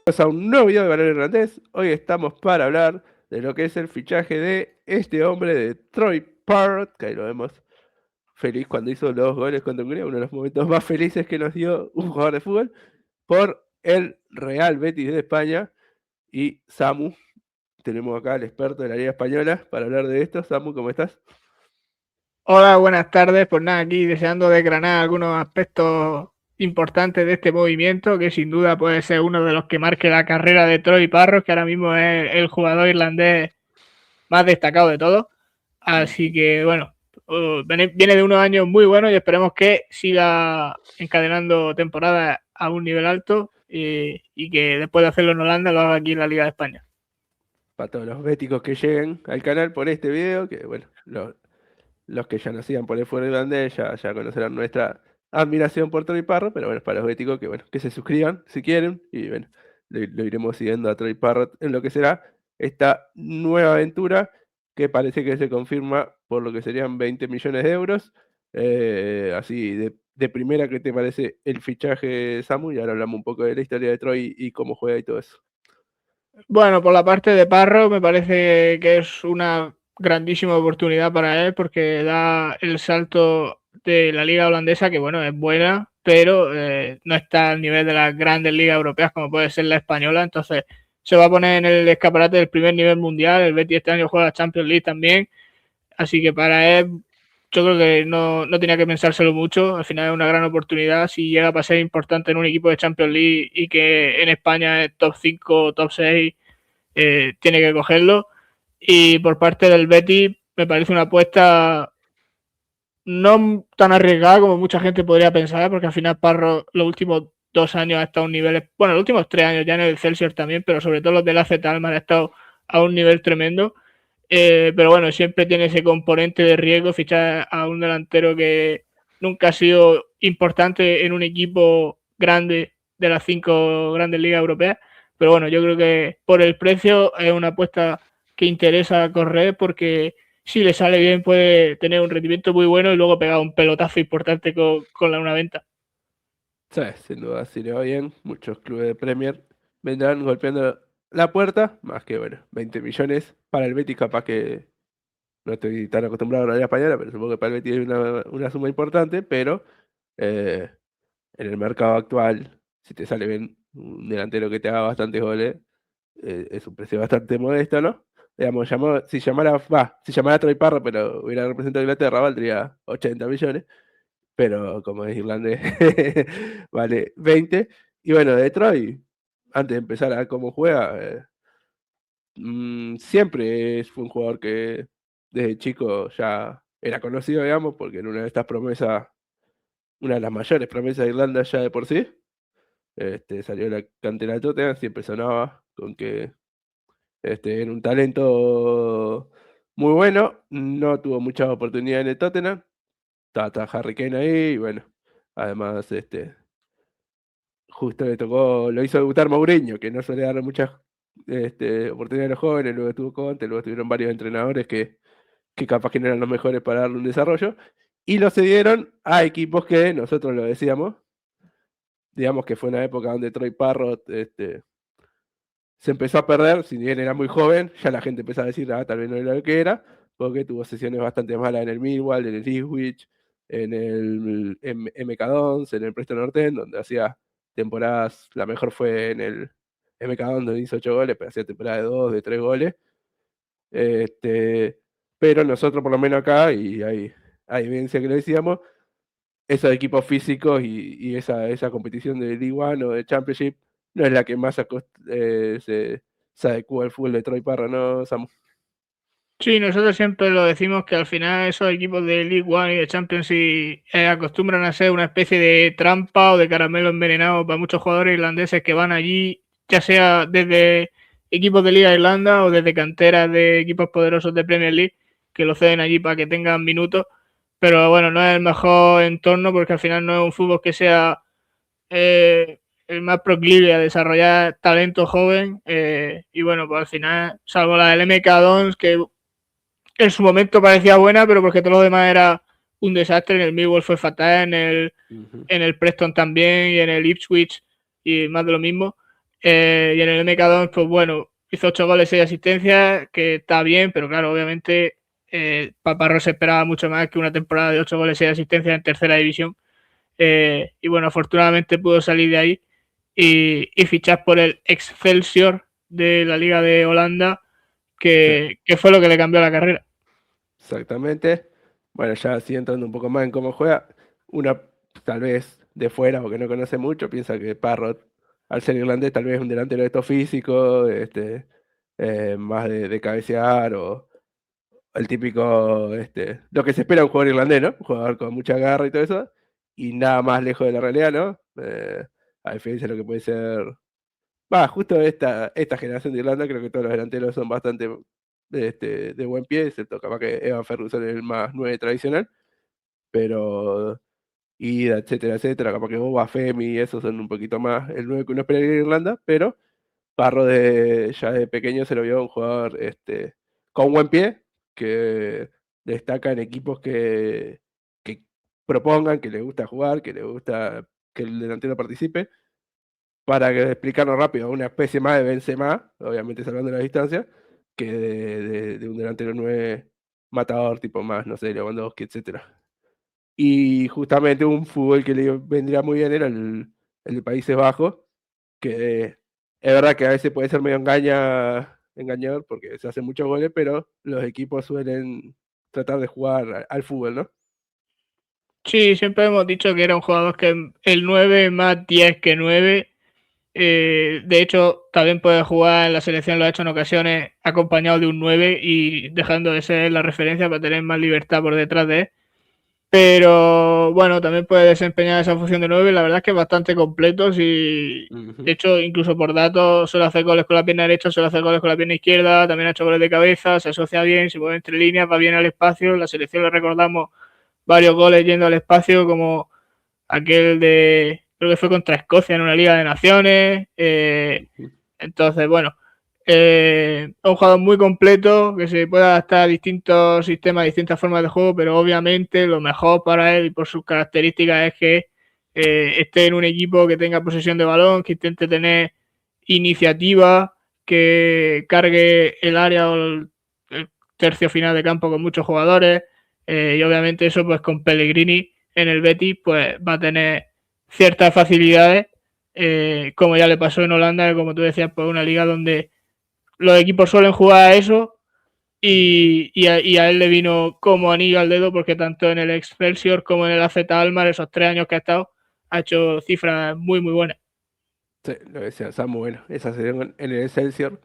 A un nuevo video de Valero Hernández. Hoy estamos para hablar de lo que es el fichaje de este hombre de Troy Parrott, que ahí lo vemos feliz cuando hizo los goles contra Hungría, uno de los momentos más felices que nos dio un jugador de fútbol, por el Real Betis de España. Y Samu, tenemos acá al experto de la Liga Española para hablar de esto. Samu, ¿cómo estás? Hola, buenas tardes. Pues nada, aquí deseando desgranar algunos aspectos importantes de este movimiento, que sin duda puede ser uno de los que marque la carrera de Troy Parros, que ahora mismo es el jugador irlandés más destacado de todos. Así que bueno, viene de unos años muy buenos y esperemos que siga encadenando temporadas a un nivel alto y que después de hacerlo en Holanda lo haga aquí en la Liga de España. Para todos los béticos que lleguen al canal por este video, que bueno, los que ya nos sigan por el fuera irlandés ya conocerán nuestra admiración por Troy Parrott, pero bueno, para los béticos que bueno, que se suscriban si quieren, y bueno, lo iremos siguiendo a Troy Parrott en lo que será esta nueva aventura que parece que se confirma por lo que serían 20 millones de euros. Así de primera, ¿qué te parece el fichaje, Samu? Y ahora hablamos un poco de la historia de Troy y cómo juega y todo eso. Bueno, por la parte de Parro me parece que es una grandísima oportunidad para él porque da el salto de la liga holandesa, que bueno, es buena, pero no está al nivel de las grandes ligas europeas como puede ser la española. Entonces se va a poner en el escaparate del primer nivel mundial. El Betis este año juega la Champions League también, así que para él yo creo que no tenía que pensárselo mucho. Al final es una gran oportunidad. Si llega a ser importante en un equipo de Champions League y que en España es top 5 top 6, tiene que cogerlo. Y por parte del Betis me parece una apuesta no tan arriesgada como mucha gente podría pensar, porque al final Parro los últimos 2 años ha estado a un nivel, bueno, los últimos 3 años ya en el Celsius también, pero sobre todo los del AZ Alkmaar ha estado a un nivel tremendo. Pero bueno, siempre tiene ese componente de riesgo fichar a un delantero que nunca ha sido importante en un equipo grande de las 5 grandes ligas europeas. Pero bueno, yo creo que por el precio es una apuesta que interesa correr, porque si le sale bien puede tener un rendimiento muy bueno y luego pegar un pelotazo importante con una venta. Sí, sin duda, si le va bien, muchos clubes de Premier vendrán golpeando la puerta, más que bueno, 20 millones para el Betis, capaz que no estoy tan acostumbrado a la Liga Española, pero supongo que para el Betis es una suma importante, pero eh, en el mercado actual, si te sale bien un delantero que te haga bastantes goles, es un precio bastante modesto, ¿no? Digamos, si llamara Troy Parra, pero hubiera representado a Inglaterra, valdría 80 millones, pero como es irlandés, vale 20. Y bueno, Detroit, antes de empezar a cómo juega, siempre fue un jugador que desde chico ya era conocido, digamos, porque en una de estas promesas, una de las mayores promesas de Irlanda ya de por sí, salió de la cantera de Tottenham, siempre sonaba con que era un talento muy bueno, no tuvo muchas oportunidades en el Tottenham, estaba Harry Kane ahí, y bueno, además, justo le tocó, lo hizo debutar Mourinho, que no suele dar muchas oportunidades a los jóvenes, luego estuvo Conte, luego estuvieron varios entrenadores que capaz que no eran los mejores para darle un desarrollo, y lo cedieron a equipos que nosotros lo decíamos, digamos que fue una época donde Troy Parrott se empezó a perder, si bien era muy joven, ya la gente empezó a decir, tal vez no era lo que era, porque tuvo sesiones bastante malas en el Millwall, en el Ipswich, en el MK Dons, en el Preston North End, donde hacía temporadas, la mejor fue en el MK Dons, donde hizo 8 goles, pero hacía temporada de 2, de 3 goles. Pero nosotros, por lo menos acá, y hay evidencia que lo decíamos, esos equipos físicos y esa competición de League One o de Championship no es la que más se adecua al fútbol de Troy Parra, ¿no, Samu? Sí, nosotros siempre lo decimos que al final esos equipos de League One y de Champions acostumbran a ser una especie de trampa o de caramelo envenenado para muchos jugadores irlandeses que van allí, ya sea desde equipos de Liga de Irlanda o desde canteras de equipos poderosos de Premier League, que lo ceden allí para que tengan minutos. Pero bueno, no es el mejor entorno porque al final no es un fútbol que sea el más proclive a desarrollar talento joven. Y bueno, pues al final, salvo la del MK Dons, que en su momento parecía buena, pero porque todo lo demás era un desastre. En el Millwall fue fatal, Ujú. en el Preston también y en el Ipswich y más de lo mismo. Y en el MK2, pues bueno, hizo 8 goles y 6 asistencias, que está bien, pero claro, obviamente Paparro se esperaba mucho más que una temporada de 8 goles y 6 asistencias en tercera división. Y bueno, afortunadamente pudo salir de ahí y fichar por el Excelsior de la Liga de Holanda, que fue lo que le cambió la carrera. Exactamente. Bueno, ya así entrando un poco más en cómo juega, una tal vez de fuera o que no conoce mucho, piensa que Parrot, al ser irlandés, tal vez es un delantero de estos físicos, más de cabecear o el típico, lo que se espera de un jugador irlandés, ¿no? Un jugador con mucha garra y todo eso, y nada más lejos de la realidad, ¿no? A diferencia de lo que puede ser. Va, justo esta generación de Irlanda, creo que todos los delanteros son bastante de buen pie, excepto capaz que Evan Ferguson es el más 9 tradicional, pero Ida, etcétera, etcétera, capaz que Boba Femi y esos son un poquito más el 9 que uno espera en Irlanda, pero Parro ya de pequeño se lo vio un jugador con buen pie, que destaca en equipos que propongan, que le gusta jugar, que le gusta que el delantero participe. Para explicarlo rápido, una especie más de Benzema, obviamente salvando la distancia, que de un delantero 9 matador, tipo más, no sé, Lewandowski, etcétera. Y justamente un fútbol que le vendría muy bien era el de Países Bajos, que es verdad que a veces puede ser medio engañador porque se hacen muchos goles, pero los equipos suelen tratar de jugar al fútbol, ¿no? Sí, siempre hemos dicho que era un jugador que el 9 más 10 que 9. De hecho, también puede jugar en la selección, lo ha hecho en ocasiones acompañado de un 9 y dejando de ser la referencia para tener más libertad por detrás de él. Pero bueno, también puede desempeñar esa función de 9. La verdad es que es bastante completo. De hecho, incluso por datos, suele hacer goles con la pierna derecha, suele hacer goles con la pierna izquierda. También ha hecho goles de cabeza, se asocia bien, se mueve entre líneas, va bien al espacio. En la selección le recordamos varios goles yendo al espacio, como aquel de, creo que fue contra Escocia en una Liga de Naciones. Entonces, bueno, un jugador muy completo que se puede adaptar a distintos sistemas, a distintas formas de juego, pero obviamente lo mejor para él y por sus características es que esté en un equipo que tenga posesión de balón, que intente tener iniciativa, que cargue el área o el tercio final de campo con muchos jugadores. Y obviamente eso pues con Pellegrini en el Betis pues va a tener ciertas facilidades, como ya le pasó en Holanda, que como tú decías, pues una liga donde los equipos suelen jugar a eso y a él le vino como anillo al dedo porque tanto en el Excelsior como en el AZ Almar, esos 3 años que ha estado, ha hecho cifras muy, muy buenas. Sí, lo decía Samu, bueno, esa selección en el Excelsior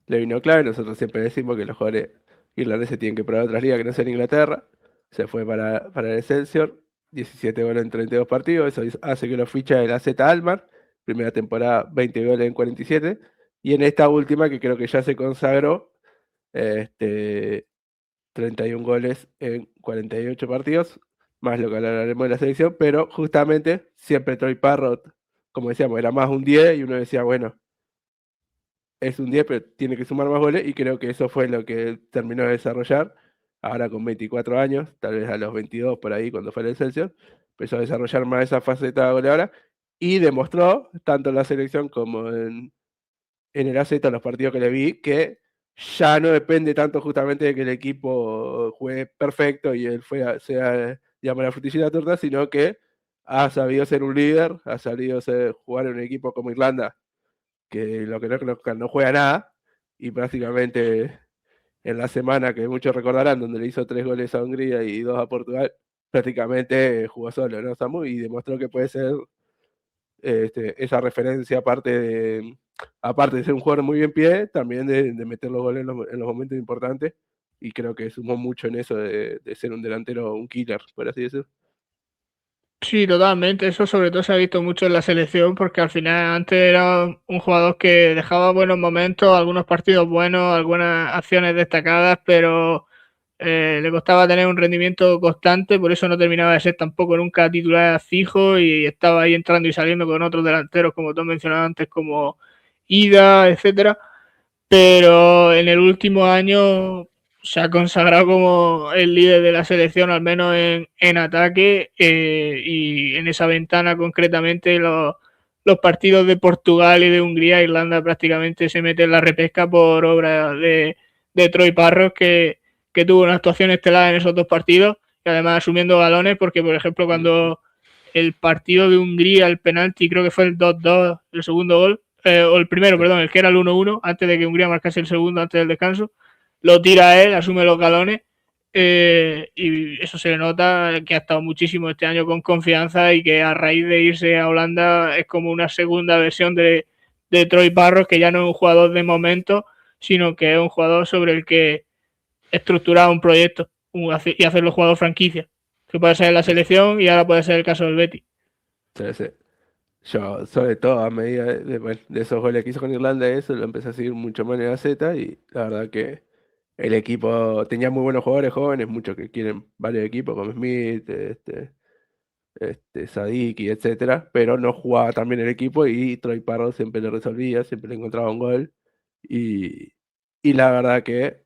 le vino clave. Nosotros siempre decimos que los jugadores irlandeses tienen que probar otras ligas que no sean Inglaterra. Se fue para el Excelsior, 17 goles en 32 partidos, eso hace que lo ficha el AZ Almar, primera temporada 20 goles en 47, y en esta última que creo que ya se consagró, este, 31 goles en 48 partidos, más lo que hablaremos de la selección, pero justamente siempre Troy Parrott, como decíamos, era más un 10 y uno decía, bueno, es un 10 pero tiene que sumar más goles y creo que eso fue lo que terminó de desarrollar. Ahora con 24 años, tal vez a los 22 por ahí cuando fue el Excelsior, empezó a desarrollar más esa faceta goleadora y demostró, tanto en la selección como en el AZ, los partidos que le vi, que ya no depende tanto justamente de que el equipo juegue perfecto y él sea, digamos, la frutilla de la torta, sino que ha sabido ser un líder, ha sabido jugar en un equipo como Irlanda, que lo que no juega nada, y prácticamente en la semana que muchos recordarán, donde le hizo 3 goles a Hungría y 2 a Portugal, prácticamente jugó solo, ¿no, Samu? Y demostró que puede ser esa referencia, aparte de ser un jugador muy bien pie, también de meter los goles en los momentos importantes, y creo que sumó mucho en eso de ser un delantero, un killer, por así decirlo. Sí, totalmente. Eso sobre todo se ha visto mucho en la selección porque al final antes era un jugador que dejaba buenos momentos, algunos partidos buenos, algunas acciones destacadas, pero le costaba tener un rendimiento constante, por eso no terminaba de ser tampoco nunca titular fijo y estaba ahí entrando y saliendo con otros delanteros, como tú mencionabas antes, como Ida, etcétera. Pero en el último año se ha consagrado como el líder de la selección, al menos en ataque, y en esa ventana concretamente los los partidos de Portugal y de Hungría, Irlanda prácticamente se mete en la repesca por obra de Troy Parros, que tuvo una actuación estelar en esos dos partidos y además asumiendo balones, porque por ejemplo cuando el partido de Hungría, el penalti, creo que fue el 2-2, el segundo gol, o el primero, perdón, el que era el 1-1, antes de que Hungría marcase el segundo, antes del descanso, lo tira él, asume los galones, y eso se le nota que ha estado muchísimo este año con confianza y que a raíz de irse a Holanda es como una segunda versión de Troy Parros, que ya no es un jugador de momento, sino que es un jugador sobre el que estructurar un proyecto y hacerlo jugador franquicia, que puede ser en la selección y ahora puede ser el caso del Betis. Sí, sí. Yo, sobre todo a medida bueno, de esos goles que hizo con Irlanda, eso lo empecé a seguir mucho más en la Z y la verdad que el equipo tenía muy buenos jugadores jóvenes, muchos que quieren varios equipos, como Smith, Sadik y etcétera, pero no jugaba tan bien el equipo y Troy Parro siempre le resolvía, siempre le encontraba un gol y, y la verdad que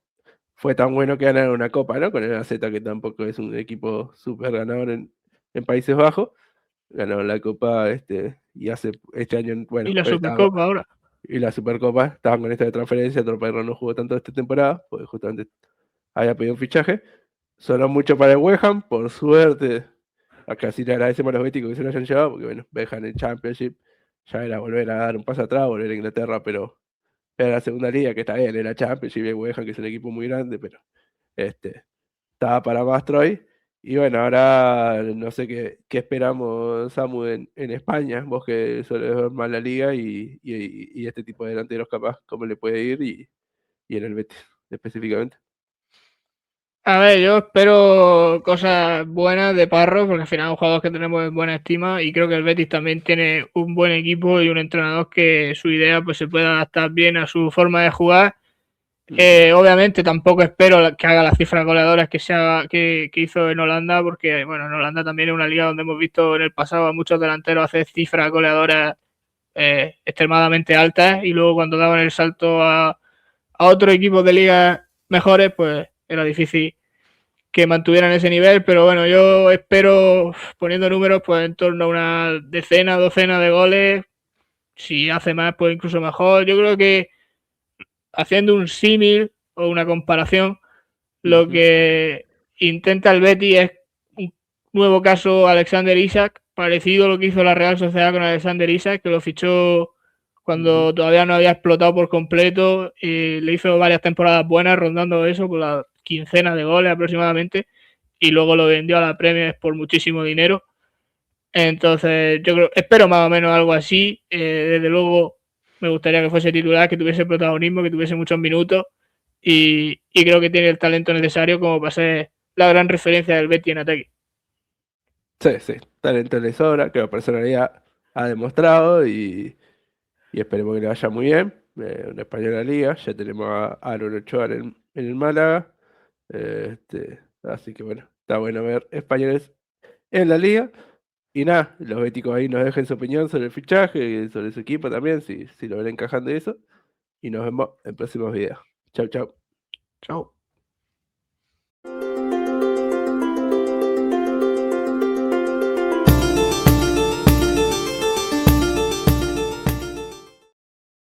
fue tan bueno que ganaron una copa, ¿no? Con el AZ, que tampoco es un equipo súper ganador en Países Bajos, ganaron la copa y hace este año, Y bueno, la Supercopa ahora. y la Supercopa, estaban con esta de transferencia, Troy Parro no jugó tanto esta temporada, porque justamente había pedido un fichaje, sonó mucho para el West Ham, por suerte. Acá sí le agradecemos a los béticos que se lo hayan llevado, porque bueno, dejan el Championship, ya era volver a dar un paso atrás, volver a Inglaterra, pero era la segunda liga, que está bien, era Championship, y West Ham, que es un equipo muy grande, pero estaba para más Troy. Y bueno, ahora no sé qué esperamos, Samu, en España, vos que sueles ver más la liga y este tipo de delanteros capaz, cómo le puede ir y en el Betis específicamente. A ver, yo espero cosas buenas de Parro, porque al final es un jugador que tenemos en buena estima y creo que el Betis también tiene un buen equipo y un entrenador que su idea pues se puede adaptar bien a su forma de jugar. Obviamente tampoco espero que haga las cifras goleadoras que hizo en Holanda, porque bueno, en Holanda también es una liga donde hemos visto en el pasado a muchos delanteros hacer cifras goleadoras extremadamente altas y luego cuando daban el salto a otros equipos de ligas mejores, pues era difícil que mantuvieran ese nivel, pero bueno, yo espero, poniendo números, pues en torno a una decena, docena de goles. Si hace más, pues incluso mejor. Yo creo que haciendo un símil o una comparación, lo que intenta el Betis es un nuevo caso Alexander Isak, parecido a lo que hizo la Real Sociedad con Alexander Isak, que lo fichó cuando todavía no había explotado por completo, y le hizo varias temporadas buenas rondando eso, por la quincena de goles aproximadamente, y luego lo vendió a la Premier por muchísimo dinero. Entonces, yo creo, espero más o menos algo así. Desde luego, me gustaría que fuese titular, que tuviese protagonismo, que tuviese muchos minutos, y creo que tiene el talento necesario como para ser la gran referencia del Betis en ataque. Sí, sí, talento le sobra, que la personalidad ha demostrado y esperemos que le vaya muy bien. Una española liga, ya tenemos a Aaron Ochoa en el Málaga. Así que bueno, está bueno ver españoles en la liga. Y nada, los béticos ahí nos dejen su opinión sobre el fichaje, sobre su equipo también, si lo ven encajando y eso. Y nos vemos en próximos videos. Chau, chau. Chao.